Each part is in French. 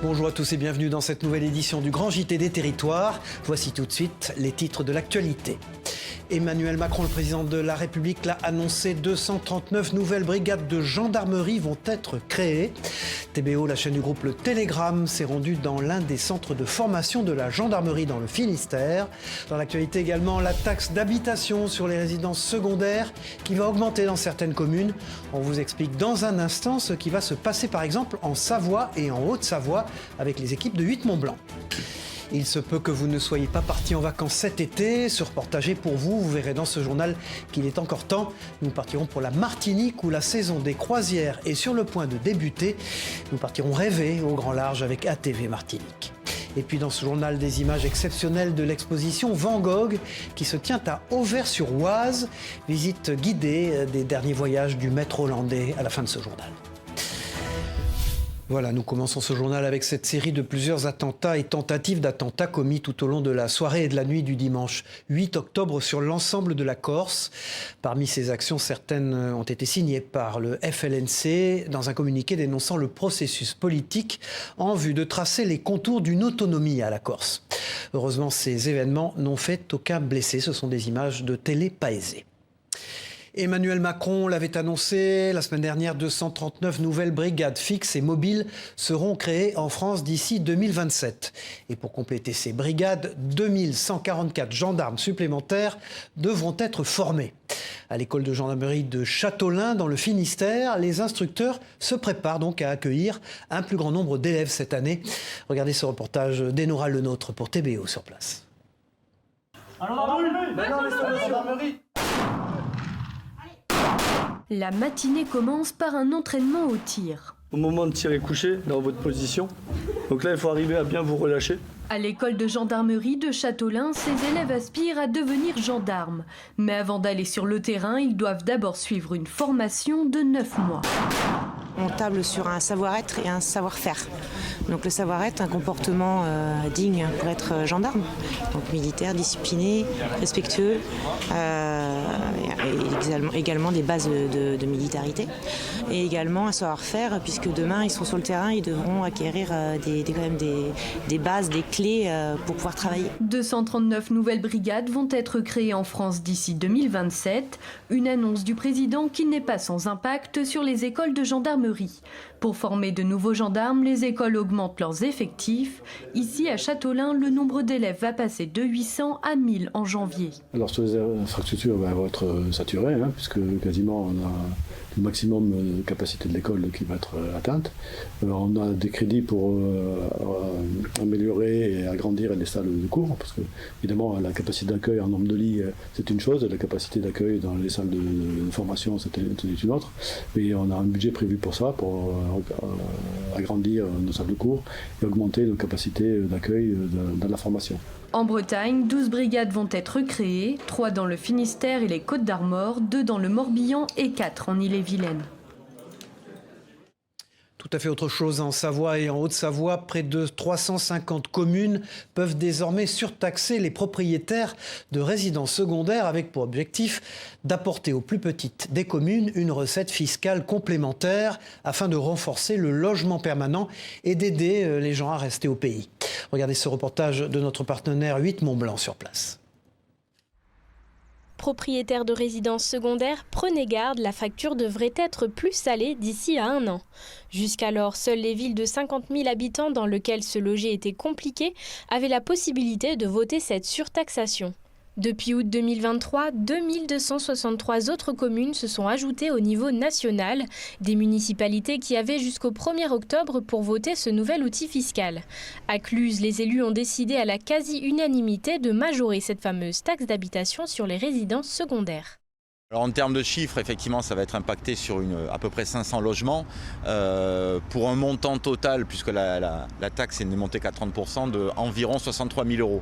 Bonjour à tous et bienvenue dans cette nouvelle édition du Grand JT des Territoires. Voici tout de suite les titres de l'actualité. Emmanuel Macron, le président de la République, l'a annoncé, 239 nouvelles brigades de gendarmerie vont être créées. TBO, la chaîne du groupe Le Télégramme, s'est rendue dans l'un des centres de formation de la gendarmerie dans le Finistère. Dans l'actualité également, la taxe d'habitation sur les résidences secondaires qui va augmenter dans certaines communes. On vous explique dans un instant ce qui va se passer par exemple en Savoie et en Haute-Savoie avec les équipes de Huit-Mont-Blanc. Il se peut que vous ne soyez pas partis en vacances cet été. Ce reportage est pour vous. Vous verrez dans ce journal qu'il est encore temps. Nous partirons pour la Martinique où la saison des croisières est sur le point de débuter. Nous partirons rêver au grand large avec ATV Martinique. Et puis dans ce journal, des images exceptionnelles de l'exposition Van Gogh qui se tient à Auvers-sur-Oise. Visite guidée des derniers voyages du maître hollandais à la fin de ce journal. Voilà, nous commençons ce journal avec cette série de plusieurs attentats et tentatives d'attentats commis tout au long de la soirée et de la nuit du dimanche 8 octobre sur l'ensemble de la Corse. Parmi ces actions, certaines ont été signées par le FLNC dans un communiqué dénonçant le processus politique en vue de tracer les contours d'une autonomie à la Corse. Heureusement, ces événements n'ont fait aucun blessé. Ce sont des images de Télé Paese. Emmanuel Macron l'avait annoncé la semaine dernière, 239 nouvelles brigades fixes et mobiles seront créées en France d'ici 2027. Et pour compléter ces brigades, 2144 gendarmes supplémentaires devront être formés. À l'école de gendarmerie de Châteaulin, dans le Finistère, les instructeurs se préparent donc à accueillir un plus grand nombre d'élèves cette année. Regardez ce reportage d'Enora Lenôtre pour TBO sur place. La matinée commence par un entraînement au tir. Au moment de tirer couché, dans votre position, donc là il faut arriver à bien vous relâcher. À l'école de gendarmerie de Châteaulin, ces élèves aspirent à devenir gendarmes. Mais avant d'aller sur le terrain, ils doivent d'abord suivre une formation de 9 mois. On table sur un savoir-être et un savoir-faire. Donc le savoir-être, un comportement digne pour être gendarme. Donc militaire, discipliné, respectueux, et également des bases de militarité. Et également un savoir-faire, puisque demain ils seront sur le terrain, ils devront acquérir quand même des bases, des clés pour pouvoir travailler. 239 nouvelles brigades vont être créées en France d'ici 2027. Une annonce du président qui n'est pas sans impact sur les écoles de gendarmerie. Pour former de nouveaux gendarmes, les écoles augmentent leurs effectifs. Ici, à Châteaulin, le nombre d'élèves va passer de 800 à 1000 en janvier. Alors sur les infrastructures, on va être saturé, puisque quasiment on a le maximum de capacité de l'école qui va être atteinte. On a des crédits pour améliorer et agrandir les salles de cours, parce que évidemment la capacité d'accueil en nombre de lits c'est une chose, la capacité d'accueil dans les salles de formation c'est une autre. Mais on a un budget prévu pour ça, pour agrandir nos salles de cours et augmenter nos capacités d'accueil dans la formation. En Bretagne, 12 brigades vont être créées, 3 dans le Finistère et les Côtes-d'Armor, 2 dans le Morbihan et 4 en Ille-et-Vilaine. Tout à fait autre chose en Savoie et en Haute-Savoie. Près de 350 communes peuvent désormais surtaxer les propriétaires de résidences secondaires avec pour objectif d'apporter aux plus petites des communes une recette fiscale complémentaire afin de renforcer le logement permanent et d'aider les gens à rester au pays. Regardez ce reportage de notre partenaire Huit-Mont-Blanc sur place. Propriétaires de résidences secondaires, prenez garde, la facture devrait être plus salée d'ici à 1 an. Jusqu'alors, seules les villes de 50 000 habitants dans lesquelles se loger était compliqué avaient la possibilité de voter cette surtaxation. Depuis août 2023, 2263 autres communes se sont ajoutées au niveau national, des municipalités qui avaient jusqu'au 1er octobre pour voter ce nouvel outil fiscal. À Cluses, les élus ont décidé à la quasi-unanimité de majorer cette fameuse taxe d'habitation sur les résidences secondaires. Alors en termes de chiffres, effectivement, ça va être impacté sur à peu près 500 logements pour un montant total, puisque la taxe n'est montée qu'à 30%, d'environ 63 000 €.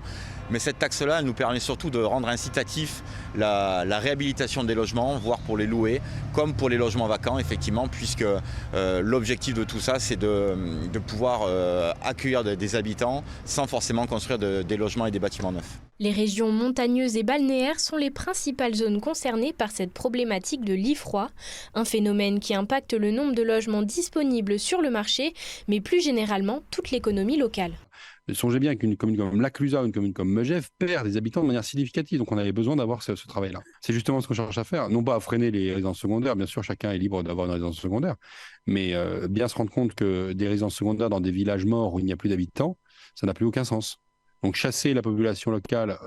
Mais cette taxe-là, elle nous permet surtout de rendre incitatif la réhabilitation des logements, voire pour les louer, comme pour les logements vacants, effectivement, puisque l'objectif de tout ça, c'est de pouvoir accueillir des habitants sans forcément construire des logements et des bâtiments neufs. Les régions montagneuses et balnéaires sont les principales zones concernées par cette problématique de lit froid, un phénomène qui impacte le nombre de logements disponibles sur le marché, mais plus généralement toute l'économie locale. Songez bien qu'une commune comme La Clusaz, une commune comme Megève perd des habitants de manière significative. Donc on avait besoin d'avoir ce travail-là. C'est justement ce qu'on cherche à faire. Non pas à freiner les résidences secondaires. Bien sûr, chacun est libre d'avoir une résidence secondaire. Mais bien se rendre compte que des résidences secondaires dans des villages morts où il n'y a plus d'habitants, ça n'a plus aucun sens. Donc chasser la population locale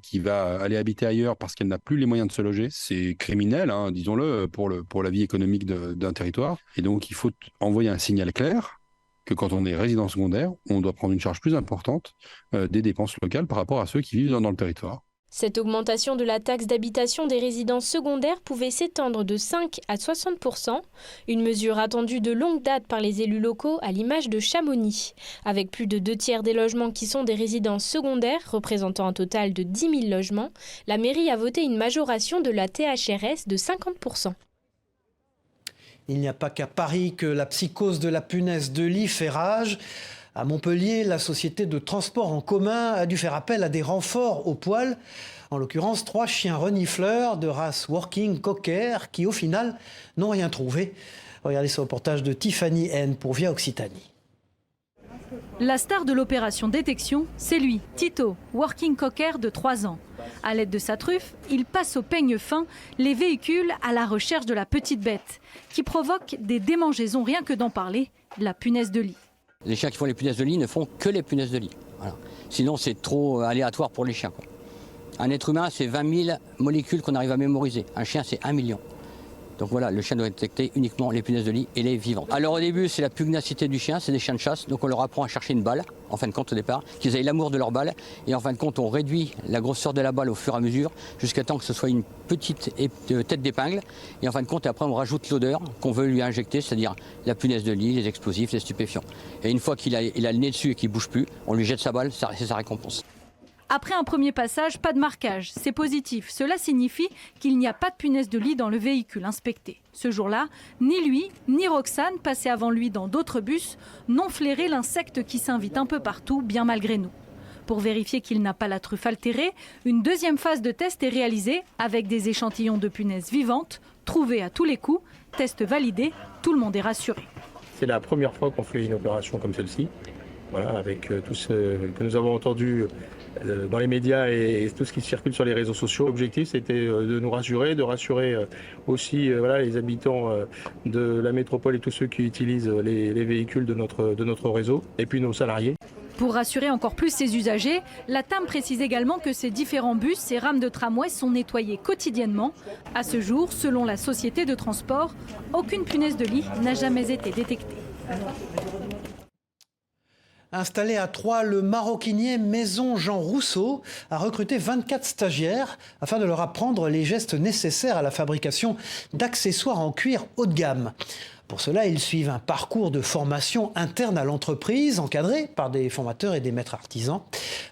qui va aller habiter ailleurs parce qu'elle n'a plus les moyens de se loger, c'est criminel, hein, disons-le, pour la vie économique d'un territoire. Et donc il faut envoyer un signal clair que quand on est résident secondaire, on doit prendre une charge plus importante des dépenses locales par rapport à ceux qui vivent dans le territoire. Cette augmentation de la taxe d'habitation des résidences secondaires pouvait s'étendre de 5 à 60%, une mesure attendue de longue date par les élus locaux à l'image de Chamonix. Avec plus de 2/3 des logements qui sont des résidences secondaires, représentant un total de 10 000 logements, la mairie a voté une majoration de la THRS de 50%. Il n'y a pas qu'à Paris que la psychose de la punaise de lit fait rage. À Montpellier, la société de transport en commun a dû faire appel à des renforts au poil. En l'occurrence, 3 chiens renifleurs de race Working Cocker qui, au final, n'ont rien trouvé. Regardez ce reportage de Tiffany N pour Via Occitanie. La star de l'opération détection, c'est lui, Tito, Working Cocker de 3 ans. À l'aide de sa truffe, il passe au peigne fin les véhicules à la recherche de la petite bête, qui provoque des démangeaisons, rien que d'en parler, la punaise de lit. Les chiens qui font les punaises de lit ne font que les punaises de lit. Voilà. Sinon, c'est trop aléatoire pour les chiens, quoi. Un être humain, c'est 20 000 molécules qu'on arrive à mémoriser. Un chien, c'est 1 million. Donc voilà, le chien doit détecter uniquement les punaises de lit et les vivantes. Alors au début, c'est la pugnacité du chien, c'est des chiens de chasse. Donc on leur apprend à chercher une balle, en fin de compte au départ, qu'ils aient l'amour de leur balle. Et en fin de compte, on réduit la grosseur de la balle au fur et à mesure, jusqu'à temps que ce soit une petite tête d'épingle. Et en fin de compte, après, on rajoute l'odeur qu'on veut lui injecter, c'est-à-dire la punaise de lit, les explosifs, les stupéfiants. Et une fois qu'il a le nez dessus et qu'il ne bouge plus, on lui jette sa balle, c'est sa récompense. Après un premier passage, pas de marquage, c'est positif. Cela signifie qu'il n'y a pas de punaise de lit dans le véhicule inspecté. Ce jour-là, ni lui, ni Roxane, passés avant lui dans d'autres bus, n'ont flairé l'insecte qui s'invite un peu partout, bien malgré nous. Pour vérifier qu'il n'a pas la truffe altérée, une deuxième phase de test est réalisée avec des échantillons de punaises vivantes, trouvés à tous les coups. Test validé, tout le monde est rassuré. C'est la première fois qu'on fait une opération comme celle-ci. Voilà, avec tout ce que nous avons entendu dans les médias et tout ce qui circule sur les réseaux sociaux. L'objectif, c'était de nous rassurer, de rassurer aussi les habitants de la métropole et tous ceux qui utilisent les véhicules de notre réseau, et puis nos salariés. Pour rassurer encore plus ses usagers, la TAM précise également que ces différents bus et rames de tramway sont nettoyés quotidiennement. À ce jour, selon la société de transport, aucune punaise de lit n'a jamais été détectée. Installé à Troyes, le maroquinier Maison Jean Rousseau a recruté 24 stagiaires afin de leur apprendre les gestes nécessaires à la fabrication d'accessoires en cuir haut de gamme. Pour cela, ils suivent un parcours de formation interne à l'entreprise, encadré par des formateurs et des maîtres artisans.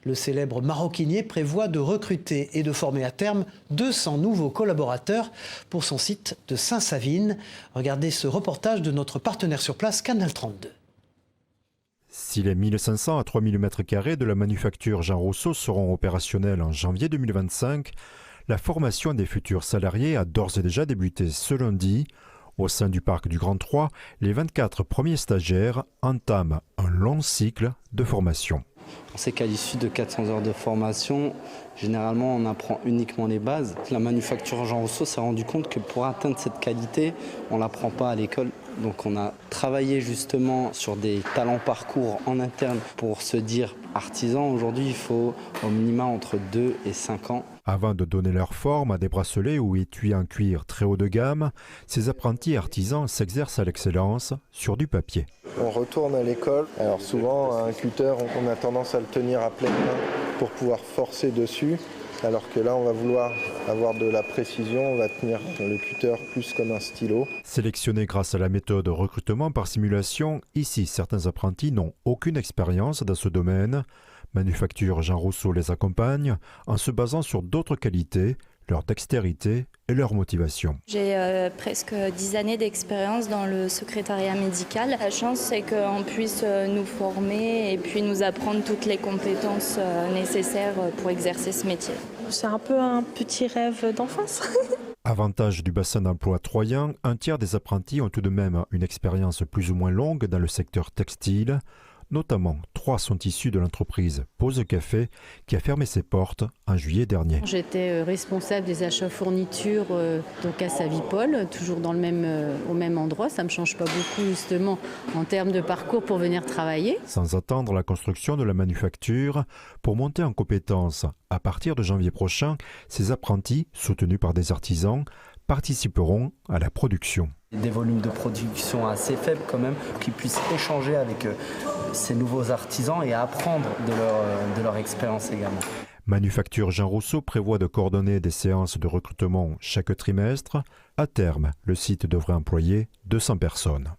Le célèbre maroquinier prévoit de recruter et de former à terme 200 nouveaux collaborateurs pour son site de Saint-Savine. Regardez ce reportage de notre partenaire sur place, Canal 32. Si les 1500 à 3000 m² de la manufacture Jean Rousseau seront opérationnels en janvier 2025, la formation des futurs salariés a d'ores et déjà débuté ce lundi. Au sein du parc du Grand Troyes, les 24 premiers stagiaires entament un long cycle de formation. On sait qu'à l'issue de 400 heures de formation, généralement on apprend uniquement les bases. La manufacture Jean Rousseau s'est rendu compte que pour atteindre cette qualité, on ne l'apprend pas à l'école. Donc on a travaillé justement sur des talents parcours en interne pour se dire artisan. Aujourd'hui, il faut au minimum entre 2 et 5 ans. Avant de donner leur forme à des bracelets ou étuis en cuir très haut de gamme, ces apprentis artisans s'exercent à l'excellence sur du papier. On retourne à l'école. Alors souvent, un cutter, on a tendance à le tenir à pleine main pour pouvoir forcer dessus. Alors que là, on va vouloir avoir de la précision, on va tenir le cutter plus comme un stylo. Sélectionnés grâce à la méthode recrutement par simulation, ici certains apprentis n'ont aucune expérience dans ce domaine. Manufacture Jean Rousseau les accompagne en se basant sur d'autres qualités, leur dextérité et leur motivation. J'ai presque 10 années d'expérience dans le secrétariat médical. La chance, c'est qu'on puisse nous former et puis nous apprendre toutes les compétences nécessaires pour exercer ce métier. C'est un peu un petit rêve d'enfance. Avantage du bassin d'emploi troyen, un tiers des apprentis ont tout de même une expérience plus ou moins longue dans le secteur textile. Notamment, 3 sont issus de l'entreprise Pause Café qui a fermé ses portes en juillet dernier. J'étais responsable des achats fournitures donc à Savipol, toujours dans au même endroit. Ça ne me change pas beaucoup justement en termes de parcours pour venir travailler. Sans attendre la construction de la manufacture, pour monter en compétences, à partir de janvier prochain, ces apprentis, soutenus par des artisans, participeront à la production. Des volumes de production assez faibles quand même, qui puissent échanger avec ces nouveaux artisans et apprendre de leur expérience également. Manufacture Jean Rousseau prévoit de coordonner des séances de recrutement chaque trimestre. À terme, le site devrait employer 200 personnes.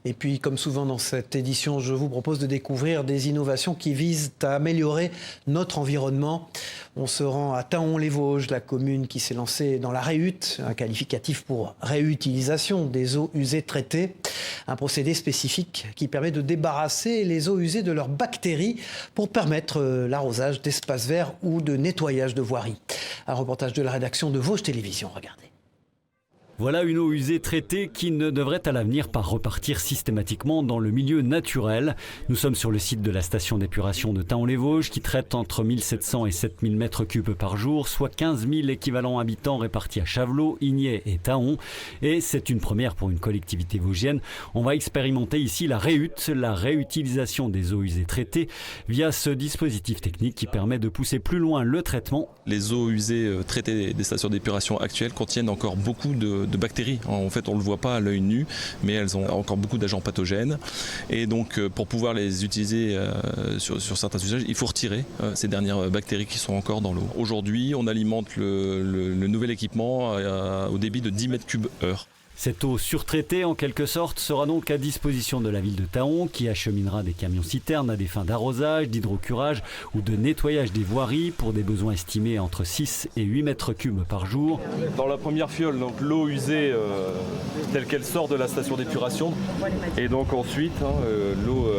Et puis, comme souvent dans cette édition, je vous propose de découvrir des innovations qui visent à améliorer notre environnement. On se rend à Thaon-les-Vosges, la commune qui s'est lancée dans la réhute, un qualificatif pour réutilisation des eaux usées traitées. Un procédé spécifique qui permet de débarrasser les eaux usées de leurs bactéries pour permettre l'arrosage d'espaces verts ou de nettoyage de voiries. Un reportage de la rédaction de Vosges Télévisions, regardez. Voilà une eau usée traitée qui ne devrait à l'avenir pas repartir systématiquement dans le milieu naturel. Nous sommes sur le site de la station d'épuration de Thaon-les-Vosges qui traite entre 1700 et 7000 mètres cubes par jour, soit 15 000 équivalents habitants répartis à Chavelot, Igné et Thaon. Et c'est une première pour une collectivité vosgienne. On va expérimenter ici la réhute, la réutilisation des eaux usées traitées via ce dispositif technique qui permet de pousser plus loin le traitement. Les eaux usées traitées des stations d'épuration actuelles contiennent encore beaucoup de bactéries. En fait, on ne le voit pas à l'œil nu, mais elles ont encore beaucoup d'agents pathogènes. Et donc, pour pouvoir les utiliser sur certains usages, il faut retirer ces dernières bactéries qui sont encore dans l'eau. Aujourd'hui, on alimente le nouvel équipement au débit de 10 mètres cubes heure. Cette eau surtraitée, en quelque sorte, sera donc à disposition de la ville de Thaon qui acheminera des camions-citernes à des fins d'arrosage, d'hydrocurage ou de nettoyage des voiries pour des besoins estimés entre 6 et 8 mètres cubes par jour. Dans la première fiole, donc l'eau usée telle qu'elle sort de la station d'épuration et donc ensuite l'eau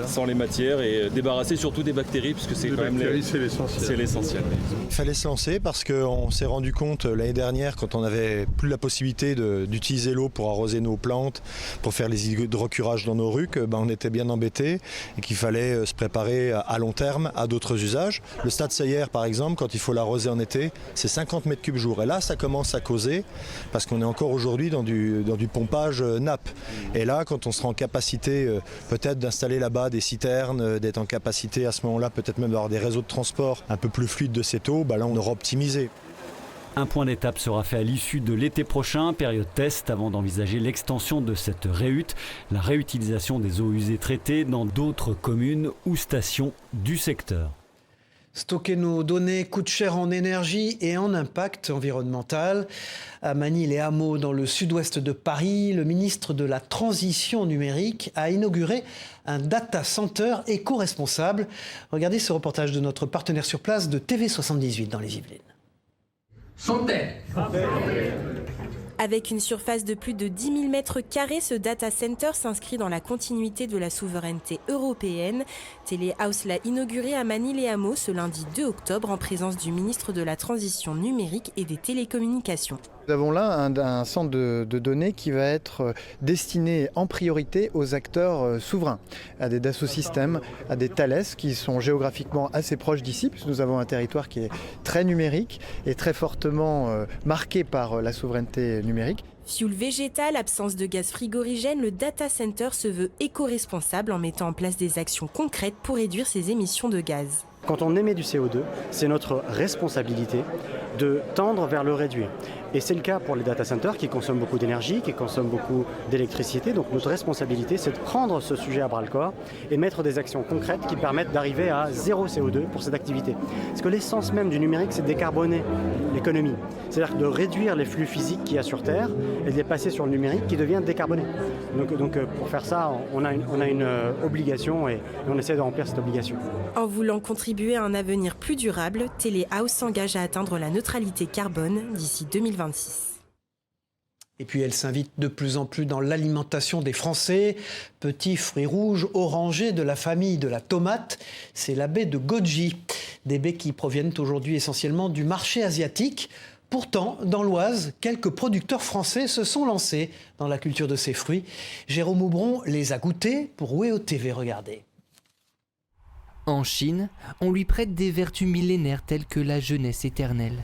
sans les matières et débarrasser surtout des bactéries puisque c'est quand même c'est l'essentiel. Il fallait se lancer parce qu'on s'est rendu compte l'année dernière quand on n'avait plus la possibilité d'utiliser l'eau pour arroser nos plantes, pour faire les hydrocurages dans nos rues, on était bien embêtés et qu'il fallait se préparer à long terme à d'autres usages. Le stade Seyer par exemple, quand il faut l'arroser en été, c'est 50 mètres cubes jour. Et là ça commence à causer parce qu'on est encore aujourd'hui dans du pompage nappe. Et là quand on sera en capacité peut-être d'installer là-bas des citernes, d'être en capacité à ce moment-là peut-être même d'avoir des réseaux de transport un peu plus fluides de cette eau, là on aura optimisé. Un point d'étape sera fait à l'issue de l'été prochain, période test, avant d'envisager l'extension de cette réhute, la réutilisation des eaux usées traitées dans d'autres communes ou stations du secteur. Stocker nos données coûte cher en énergie et en impact environnemental. À Magny-les-Hameaux, dans le sud-ouest de Paris, le ministre de la Transition numérique a inauguré un data center éco-responsable. Regardez ce reportage de notre partenaire sur place de TV78 dans les Yvelines. Avec une surface de plus de 10 000 m², ce data center s'inscrit dans la continuité de la souveraineté européenne. Téléhouse l'a inauguré à Magny-les-Hameaux ce lundi 2 octobre en présence du ministre de la Transition numérique et des télécommunications. Nous avons là un centre de données qui va être destiné en priorité aux acteurs souverains, à des Dassault Systèmes, à des Thales qui sont géographiquement assez proches d'ici, puisque nous avons un territoire qui est très numérique et très fortement marqué par la souveraineté numérique. Fioul végétal, absence de gaz frigorigène, le data center se veut éco-responsable en mettant en place des actions concrètes pour réduire ses émissions de gaz. Quand on émet du CO2, c'est notre responsabilité de tendre vers le réduire. Et c'est le cas pour les data centers qui consomment beaucoup d'énergie, qui consomment beaucoup d'électricité. Donc notre responsabilité, c'est de prendre ce sujet à bras-le-corps et mettre des actions concrètes qui permettent d'arriver à zéro CO2 pour cette activité. Parce que l'essence même du numérique, c'est de décarboner l'économie. C'est-à-dire de réduire les flux physiques qu'il y a sur Terre et de les passer sur le numérique qui devient décarboné. Donc pour faire ça, on a une obligation et on essaie de remplir cette obligation. En voulant contribuer à un avenir plus durable, Téléhouse s'engage à atteindre la neutralité carbone d'ici 2026. Et puis elle s'invite de plus en plus dans l'alimentation des Français. Petits fruits rouges orangés de la famille de la tomate, c'est la baie de goji. Des baies qui proviennent aujourd'hui essentiellement du marché asiatique. Pourtant, dans l'Oise, quelques producteurs français se sont lancés dans la culture de ces fruits. Jérôme Aubron les a goûtés pour WEO TV. Regardez. En Chine, on lui prête des vertus millénaires telles que la jeunesse éternelle.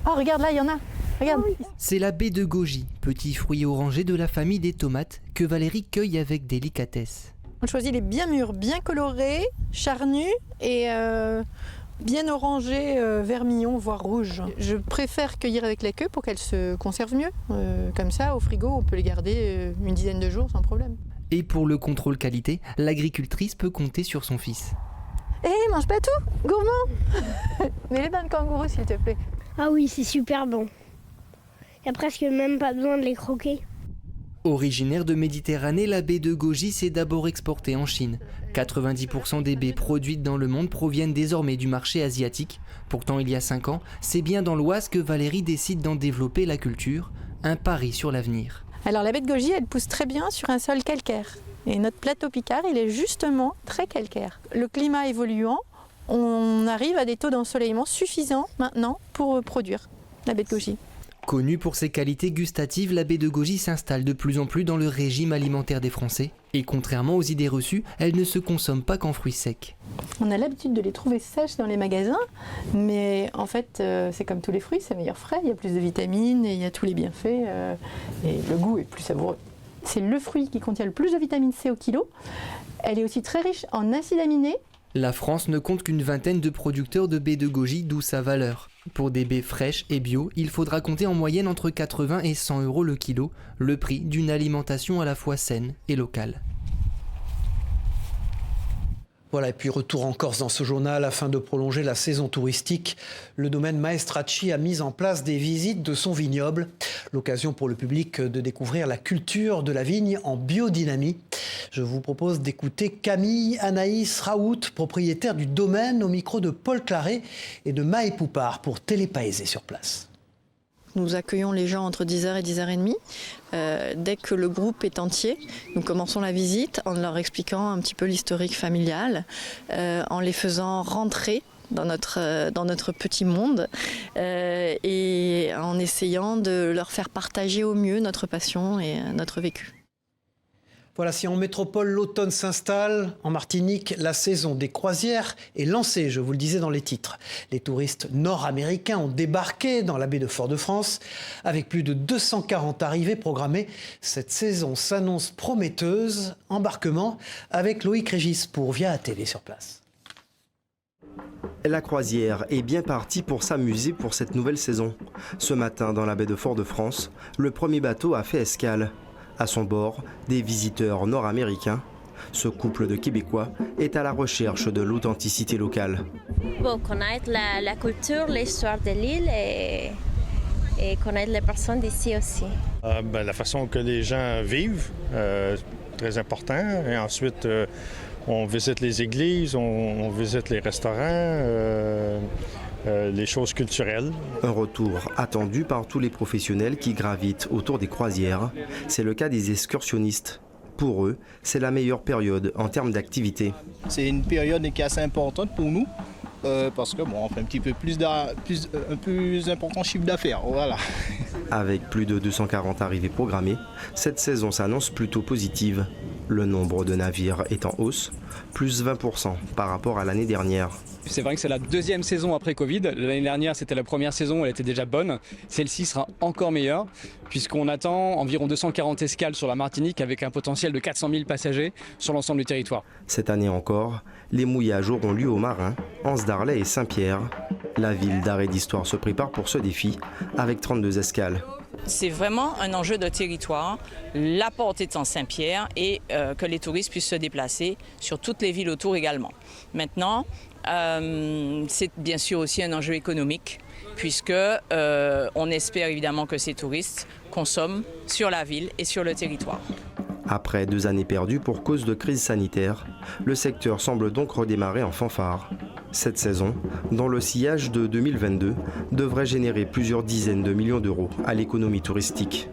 Oh, regarde, là, il y en a. Regarde. C'est la baie de goji, petit fruit orangé de la famille des tomates que Valérie cueille avec délicatesse. On choisit les bien mûrs, bien colorés, charnus et bien orangés, vermillon, voire rouge. Je préfère cueillir avec la queue pour qu'elles se conservent mieux. Comme ça, au frigo, on peut les garder une dizaine de jours sans problème. Et pour le contrôle qualité, l'agricultrice peut compter sur son fils. Hé, mange pas tout, gourmand. Mets-les dans le kangourou, s'il te plaît. Ah oui, c'est super bon. Il n'y a presque même pas besoin de les croquer. Originaire de Méditerranée, la baie de goji s'est d'abord exportée en Chine. 90% des baies produites dans le monde proviennent désormais du marché asiatique. Pourtant, il y a 5 ans, c'est bien dans l'Oise que Valérie décide d'en développer la culture. Un pari sur l'avenir. Alors la baie de goji, elle pousse très bien sur un sol calcaire. Et notre plateau picard, il est justement très calcaire. Le climat évoluant, on arrive à des taux d'ensoleillement suffisants maintenant pour produire la baie de goji. Connue pour ses qualités gustatives, la baie de goji s'installe de plus en plus dans le régime alimentaire des Français. Et contrairement aux idées reçues, elle ne se consomme pas qu'en fruits secs. On a l'habitude de les trouver sèches dans les magasins, mais en fait, c'est comme tous les fruits, c'est meilleur frais, il y a plus de vitamines et il y a tous les bienfaits et le goût est plus savoureux. C'est le fruit qui contient le plus de vitamine C au kilo. Elle est aussi très riche en acides aminés. La France ne compte qu'une vingtaine de producteurs de baies de goji, d'où sa valeur. Pour des baies fraîches et bio, il faudra compter en moyenne entre 80 et 100 € le kilo, le prix d'une alimentation à la fois saine et locale. Voilà, et puis retour en Corse dans ce journal afin de prolonger la saison touristique. Le domaine Maestracci a mis en place des visites de son vignoble. L'occasion pour le public de découvrir la culture de la vigne en biodynamie. Je vous propose d'écouter Camille Anaïs Raoult, propriétaire du domaine, au micro de Paul Claret et de Maë Poupard pour Télépaésé sur place. Nous accueillons les gens entre 10h et 10h30. Dès que le groupe est entier, nous commençons la visite en leur expliquant un petit peu l'historique familial, en les faisant rentrer dans notre petit monde et en essayant de leur faire partager au mieux notre passion et notre vécu. Voilà, si en métropole l'automne s'installe, en Martinique, la saison des croisières est lancée, je vous le disais dans les titres. Les touristes nord-américains ont débarqué dans la baie de Fort-de-France. Avec plus de 240 arrivées programmées, cette saison s'annonce prometteuse. Embarquement avec Loïc Régis pour Via TV sur place. La croisière est bien partie pour s'amuser pour cette nouvelle saison. Ce matin, dans la baie de Fort-de-France, le premier bateau a fait escale. À son bord, des visiteurs nord-américains. Ce couple de Québécois est à la recherche de l'authenticité locale. Pour connaître la culture, l'histoire de l'île et connaître les personnes d'ici aussi. La façon que les gens vivent, très important. Et ensuite, on visite les églises, on visite les restaurants. Les choses culturelles. Un retour attendu par tous les professionnels qui gravitent autour des croisières. C'est le cas des excursionnistes. Pour eux, c'est la meilleure période en termes d'activité. C'est une période qui est assez importante pour nous parce que on fait un petit peu un plus important chiffre d'affaires. Voilà. Avec plus de 240 arrivées programmées, cette saison s'annonce plutôt positive. Le nombre de navires est en hausse, plus 20% par rapport à l'année dernière. C'est vrai que c'est la deuxième saison après Covid. L'année dernière, c'était la première saison, elle était déjà bonne. Celle-ci sera encore meilleure, puisqu'on attend environ 240 escales sur la Martinique avec un potentiel de 400 000 passagers sur l'ensemble du territoire. Cette année encore, les mouillages auront lieu aux marins, Anse d'Arlet et Saint-Pierre. La ville d'Arrêt d'Histoire se prépare pour ce défi avec 32 escales. C'est vraiment un enjeu de territoire, la portée de Saint-Pierre et que les touristes puissent se déplacer sur toutes les villes autour également. Maintenant, c'est bien sûr aussi un enjeu économique puisque on espère évidemment que ces touristes consomment sur la ville et sur le territoire. Après 2 années perdues pour cause de crise sanitaire, le secteur semble donc redémarrer en fanfare. Cette saison, dans le sillage de 2022, devrait générer plusieurs dizaines de millions d'euros à l'économie touristique.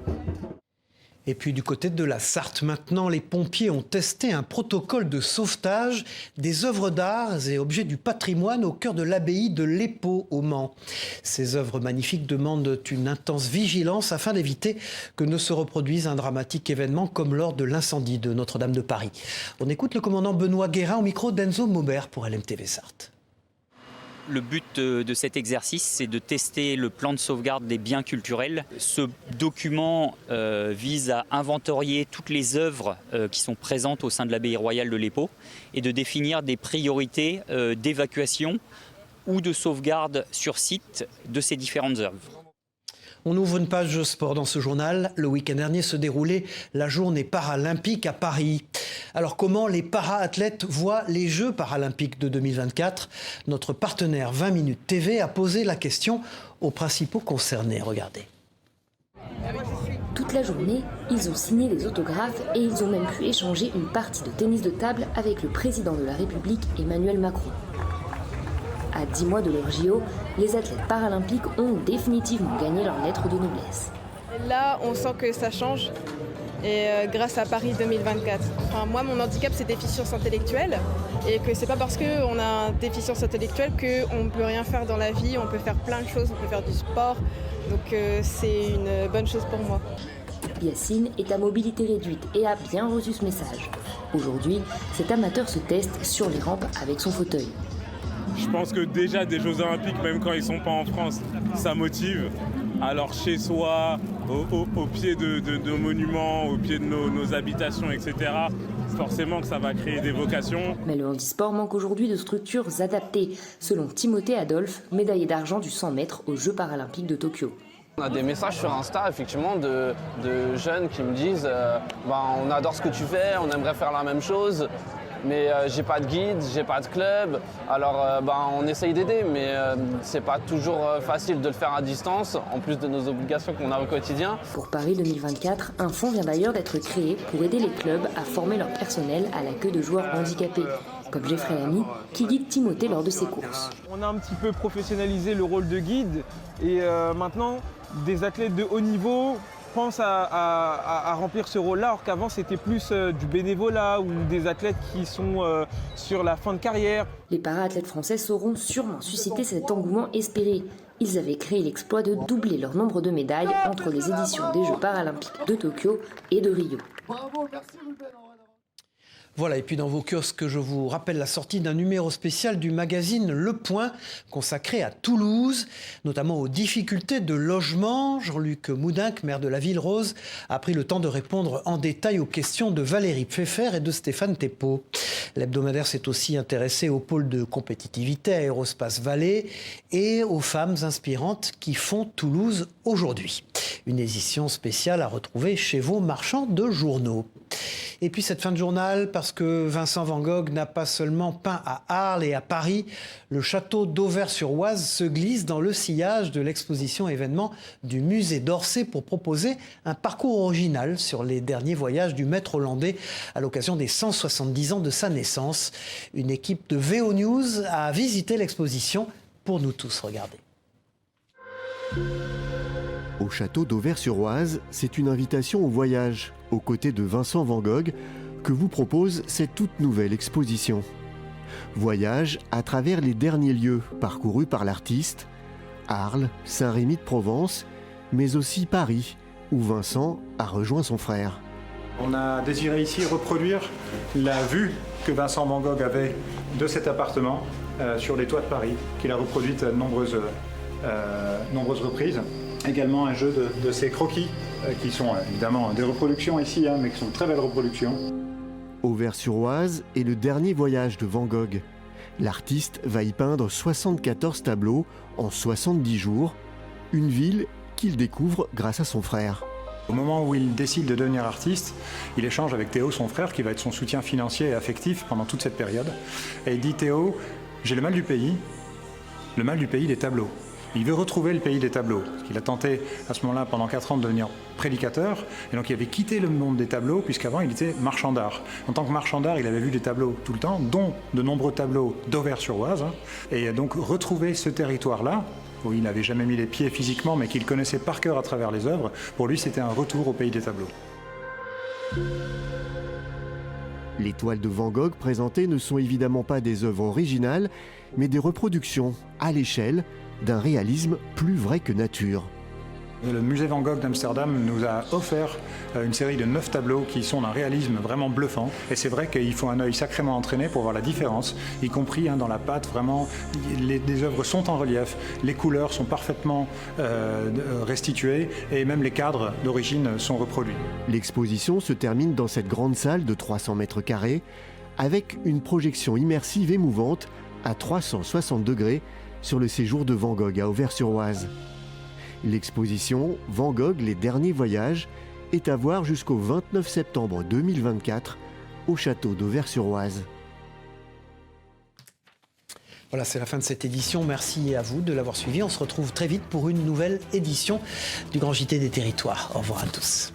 Et puis du côté de la Sarthe, maintenant, les pompiers ont testé un protocole de sauvetage des œuvres d'art et objets du patrimoine au cœur de l'abbaye de l'Épau au Mans. Ces œuvres magnifiques demandent une intense vigilance afin d'éviter que ne se reproduise un dramatique événement comme lors de l'incendie de Notre-Dame de Paris. On écoute le commandant Benoît Guérin au micro d'Enzo Maubert pour LMTV Sarthe. Le but de cet exercice, c'est de tester le plan de sauvegarde des biens culturels. Ce document vise à inventorier toutes les œuvres qui sont présentes au sein de l'abbaye royale de l'Épau et de définir des priorités d'évacuation ou de sauvegarde sur site de ces différentes œuvres. On ouvre une page sport dans ce journal. Le week-end dernier se déroulait la journée paralympique à Paris. Alors comment les para-athlètes voient les Jeux paralympiques de 2024 ? Notre partenaire 20 Minutes TV a posé la question aux principaux concernés. Regardez. Toute la journée, ils ont signé des autographes et ils ont même pu échanger une partie de tennis de table avec le président de la République, Emmanuel Macron. À 10 mois de leur JO, les athlètes paralympiques ont définitivement gagné leur lettre de noblesse. Là, on sent que ça change, et grâce à Paris 2024. Enfin, moi, mon handicap, c'est déficience intellectuelle, et que c'est pas parce qu'on a une déficience intellectuelle qu'on ne peut rien faire dans la vie, on peut faire plein de choses, on peut faire du sport, donc c'est une bonne chose pour moi. Yacine est à mobilité réduite et a bien reçu ce message. Aujourd'hui, cet amateur se teste sur les rampes avec son fauteuil. Je pense que déjà des Jeux Olympiques, même quand ils ne sont pas en France, ça motive. Alors chez soi, au pied de nos monuments, au pied de nos habitations, etc., forcément que ça va créer des vocations. Mais le handisport manque aujourd'hui de structures adaptées, selon Timothée Adolphe, médaillé d'argent du 100 mètres aux Jeux paralympiques de Tokyo. On a des messages sur Insta, effectivement, de jeunes qui me disent on adore ce que tu fais, on aimerait faire la même chose. Mais j'ai pas de guide, j'ai pas de club, alors on essaye d'aider, mais c'est pas toujours facile de le faire à distance, en plus de nos obligations qu'on a au quotidien. Pour Paris 2024, un fonds vient d'ailleurs d'être créé pour aider les clubs à former leur personnel à l'accueil de joueurs handicapés, comme Geoffrey Lamy, qui guide Timothée lors de ses courses. On a un petit peu professionnalisé le rôle de guide, et maintenant, des athlètes de haut niveau pense à remplir ce rôle-là, alors qu'avant c'était plus du bénévolat ou des athlètes qui sont sur la fin de carrière. Les para-athlètes français sauront sûrement susciter cet engouement espéré. Ils avaient créé l'exploit de doubler leur nombre de médailles entre les éditions des Jeux paralympiques de Tokyo et de Rio. Bravo, merci Ruben. Voilà, et puis dans vos kiosques, je vous rappelle la sortie d'un numéro spécial du magazine Le Point, consacré à Toulouse, notamment aux difficultés de logement. Jean-Luc Moudinque, maire de la Ville Rose, a pris le temps de répondre en détail aux questions de Valérie Pfeffer et de Stéphane Thépeau. L'hebdomadaire s'est aussi intéressé au pôle de compétitivité Aérospace Vallée et aux femmes inspirantes qui font Toulouse aujourd'hui. Une édition spéciale à retrouver chez vos marchands de journaux. Et puis cette fin de journal, parce que Vincent Van Gogh n'a pas seulement peint à Arles et à Paris, le château d'Auvers-sur-Oise se glisse dans le sillage de l'exposition événement du musée d'Orsay pour proposer un parcours original sur les derniers voyages du maître hollandais à l'occasion des 170 ans de sa naissance. Une équipe de VO News a visité l'exposition pour nous tous regarder. Au château d'Auvers-sur-Oise, c'est une invitation au voyage, aux côtés de Vincent Van Gogh, que vous propose cette toute nouvelle exposition. Voyage à travers les derniers lieux parcourus par l'artiste, Arles, Saint-Rémy-de-Provence, mais aussi Paris, où Vincent a rejoint son frère. On a désiré ici reproduire la vue que Vincent Van Gogh avait de cet appartement sur les toits de Paris, qu'il a reproduite à de nombreuses reprises. Également un jeu de ces croquis, qui sont évidemment des reproductions ici, mais qui sont de très belles reproductions. Auvers-sur-Oise est le dernier voyage de Van Gogh. L'artiste va y peindre 74 tableaux en 70 jours, une ville qu'il découvre grâce à son frère. Au moment où il décide de devenir artiste, il échange avec Théo, son frère, qui va être son soutien financier et affectif pendant toute cette période. Et il dit « Théo, j'ai le mal du pays des tableaux. Il veut retrouver le pays des tableaux. Il a tenté à ce moment-là, pendant 4 ans, de devenir prédicateur. Et donc il avait quitté le monde des tableaux, puisqu'avant il était marchand d'art. En tant que marchand d'art, il avait vu des tableaux tout le temps, dont de nombreux tableaux d'Auvers-sur-Oise. Et donc retrouver ce territoire-là, où il n'avait jamais mis les pieds physiquement, mais qu'il connaissait par cœur à travers les œuvres, pour lui c'était un retour au pays des tableaux. Les toiles de Van Gogh présentées ne sont évidemment pas des œuvres originales, mais des reproductions à l'échelle d'un réalisme plus vrai que nature. Le musée Van Gogh d'Amsterdam nous a offert une série de 9 tableaux qui sont d'un réalisme vraiment bluffant. Et c'est vrai qu'il faut un œil sacrément entraîné pour voir la différence, y compris dans la pâte. Vraiment, les œuvres sont en relief, les couleurs sont parfaitement restituées et même les cadres d'origine sont reproduits. L'exposition se termine dans cette grande salle de 300 mètres carrés avec une projection immersive émouvante à 360 degrés sur le séjour de Van Gogh à Auvers-sur-Oise. L'exposition Van Gogh, les derniers voyages est à voir jusqu'au 29 septembre 2024 au château d'Auvers-sur-Oise. Voilà, c'est la fin de cette édition. Merci à vous de l'avoir suivi. On se retrouve très vite pour une nouvelle édition du Grand JT des Territoires. Au revoir à tous.